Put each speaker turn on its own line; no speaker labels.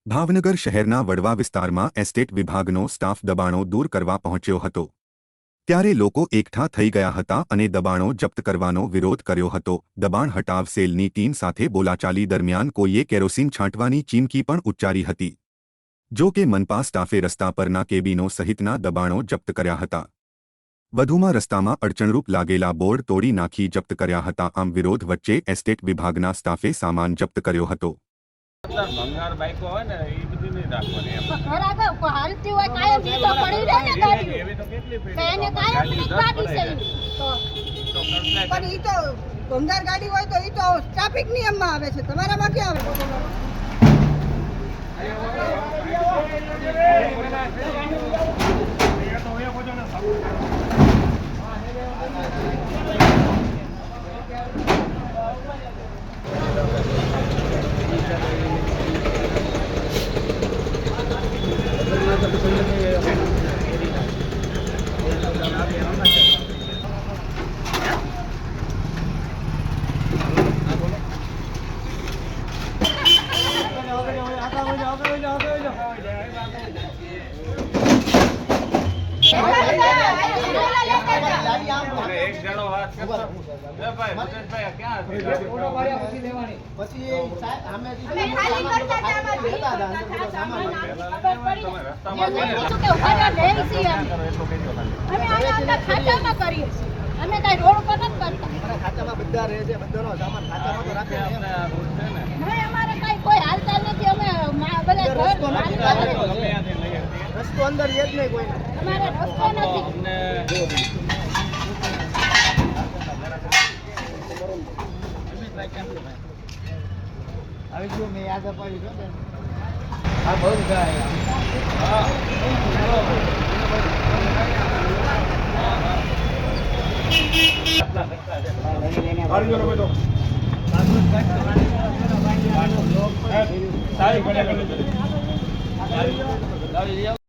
ભાવનગર શહેરના વડવા વિસ્તારમાં એસ્ટેટ વિભાગનો સ્ટાફ દબાણો દૂર કરવા પહોંચ્યો હતો ત્યારે લોકો એકઠા થઈ ગયા હતા અને દબાણો જપ્ત કરવાનો વિરોધ કર્યો હતો। દબાણ હટાવ સેલની ટીમ સાથે બોલાચાલી દરમિયાન કોઈએ કેરોસીન છાંટવાની ચીમકી પણ ઉચ્ચારી હતી। જો કે મનપા સ્ટાફે રસ્તા પરના કેબિનો સહિતના દબાણો જપ્ત કર્યા હતા। વધુમાં રસ્તામાં અડચણરૂપ લાગેલા બોર્ડ તોડી નાખી જપ્ત કર્યા હતા। આમ વિરોધ વચ્ચે એસ્ટેટ વિભાગના સ્ટાફે સામાન જપ્ત કર્યો હતો।
ભંગાર બાઈકો હોય ને એ બધી નહીં રાખવાની એમ
ઘર આગળ હાલતી હોય કાયમ ઈ તો પડી રહે ને ગાડી
એવી તો કેટલી પડી
એને કાયમ ની ગાડી છે તો
પણ ઈ તો ભંગાર ગાડી હોય તો ઈ તો ટ્રાફિક નિયમમાં આવે છે, તમારામાં ક્યાં
એક જણો વાત કરતો એ ભાઈ મુકેશભાઈ ક્યાં
પછી
અમે ખાલી કરતા હતા અમાર સામાન
રસ્તામાં
કે ઉભા રહે છે અમે આયા ખાતામાં કરીએ છીએ, અમે કઈ રોડ પર નથી કરતા।
ખાતામાં બધા રહે છે, બધાનો સામાન ખાતામાં તો રાખે
આપણે આ રોડ છે ને
નહીં અમારે કઈ કોઈ હાલતા નથી, અમે બધા ઘર માલિક
ગમે ત્યાંથી લઈ આવતી
રસ્તો અંદર જ નહીં કોઈ
અમારે રસ્તો નથી।
અમને
આવી ગયું મેં યાદ અપાવ્યું છે હા બહુ ગાય
સારી